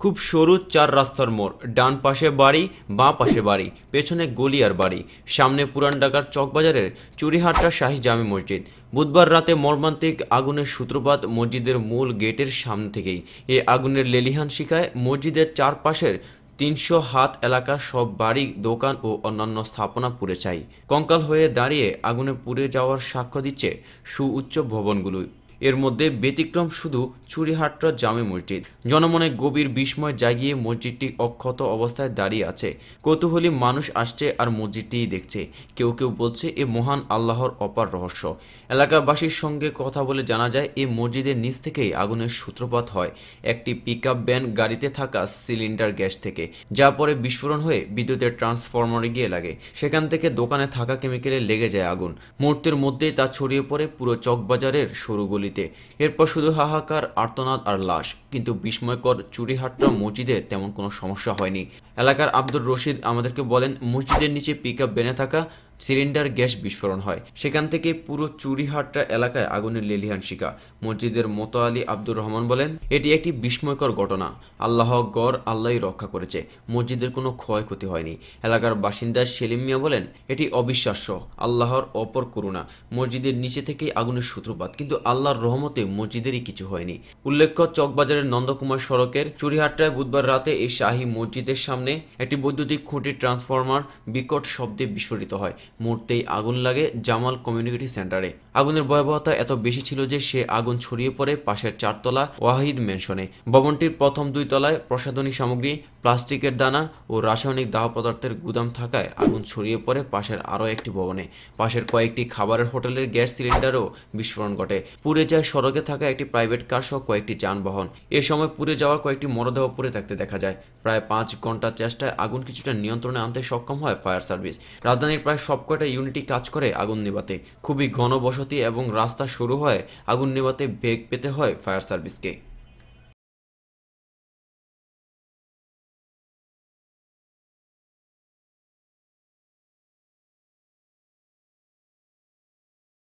খুব সরু চার রাস্তার মোড়, ডান পাশে বাড়ি, বাঁ পাশে বাড়ি, পেছনে গলি আর বাড়ি, সামনে পুরান ঢাকার চকবাজারের চুরিহাট্টা শাহী জামে মসজিদ। বুধবার রাতে মর্মান্তিক আগুনের সূত্রপাত মসজিদের মূল গেটের সামনে থেকেই। এই আগুনের লেলিহান শিখায় মসজিদের চারপাশের ৩০০ হাত এলাকার সব বাড়ি, দোকান ও অন্যান্য স্থাপনা পুড়ে ছাই। কঙ্কাল হয়ে দাঁড়িয়ে আগুনে পুড়ে যাওয়ার সাক্ষ্য দিচ্ছে সুউচ্চ ভবনগুলো। এর মধ্যে ব্যতিক্রম শুধু চুরিহাট্টা জামে মসজিদ। জনমনে গভীর বিস্ময় জাগিয়ে মসজিদটি অক্ষত অবস্থায় দাঁড়িয়ে আছে। কৌতূহলী মানুষ আসছে আর মসজিদটিই দেখছে। কেউ কেউ বলছে এ মহান আল্লাহর অপার রহস্য। এলাকাবাসীর সঙ্গে কথা বলে জানা যায় এই মসজিদের নিচ থেকেই আগুনের সূত্রপাত হয় একটি পিকআপ ভ্যান গাড়িতে থাকা সিলিন্ডার গ্যাস থেকে, যা পরে বিস্ফোরণ হয়ে বিদ্যুতের ট্রান্সফরমারে গিয়ে লাগে। সেখান থেকে দোকানে থাকা কেমিক্যালে লেগে যায় আগুন। মুহূর্তের মধ্যেই তা ছড়িয়ে পড়ে পুরো চকবাজারের সরু গলিতে। এরপর শুধু হাহাকার, আর্তনাদ আর লাশ। কিন্তু বিস্ময়কর, চুরিহাট্টা মসজিদে তেমন কোনো সমস্যা হয়নি। এলাকার আব্দুর রশিদ আমাদেরকে বলেন, মসজিদের নিচে পিকআপ ভ্যানে থাকা সিলিন্ডার গ্যাস বিস্ফোরণ হয়। সেখান থেকে পুরো চুরিহাট্টা এলাকায় আগুনের লেলিহান শিখা। মসজিদের মোতায়ালি আব্দুর রহমান বলেন, এটি একটি বিস্ময়কর ঘটনা। আল্লাহ গড় আল্লাহই রক্ষা করেছে, মসজিদের কোনো ক্ষয়ক্ষতি হয়নি। এলাকার বাসিন্দা সেলিম মিয়া বলেন, এটি অবিশ্বাস্য, আল্লাহর অপর করুণা। মসজিদের নিচে থেকেই আগুনের সূত্রপাত, কিন্তু আল্লাহর রহমতে মসজিদেরই কিছু হয়নি। উল্লেখ্য, চকবাজারের নন্দকুমার সড়কের চুরিহাট্টায় বুধবার রাতে এই শাহী মসজিদের সামনে একটি বৈদ্যুতিক খুঁটির ট্রান্সফরমার বিকট শব্দে বিস্ফোরিত হয়। মুহূর্তেই আগুন লাগে জামাল কমিউনিটি সেন্টারে। আগুনের ভয়াবহতা এত বেশি ছিল যে সে আগুন ছড়িয়ে পড়ে পাশের চারতলা ওয়াহিদ ম্যানশনে। ভবনটির প্রথম দুই তলায় প্রসাধনী সামগ্রী, প্লাস্টিকের দানা ও রাসায়নিক দাহ পদার্থের গুদাম থাকায় আগুন ছড়িয়ে পড়ে পাশের আরও একটি ভবনে। পাশের কয়েকটি খাবারের হোটেলের গ্যাস সিলিন্ডারও বিস্ফোরণ ঘটে। পুড়ে যায় সড়কে থাকা একটি প্রাইভেট কার সহ কয়েকটি যানবাহন। এ সময় পুড়ে যাওয়ার কয়েকটি মরদেহ পুড়ে থাকতে দেখা যায়। প্রায় ৫ ঘন্টার চেষ্টায় আগুন কিছুটা নিয়ন্ত্রণে আনতে সক্ষম হয় ফায়ার সার্ভিস। রাজধানীর প্রায় সবকটা ইউনিটই কাজ করে আগুন নেভাতে। খুবই ঘনবসতি এবং রাস্তা শুরু হয়, আগুন নেভাতে বেগ পেতে হয় ফায়ার সার্ভিসকে।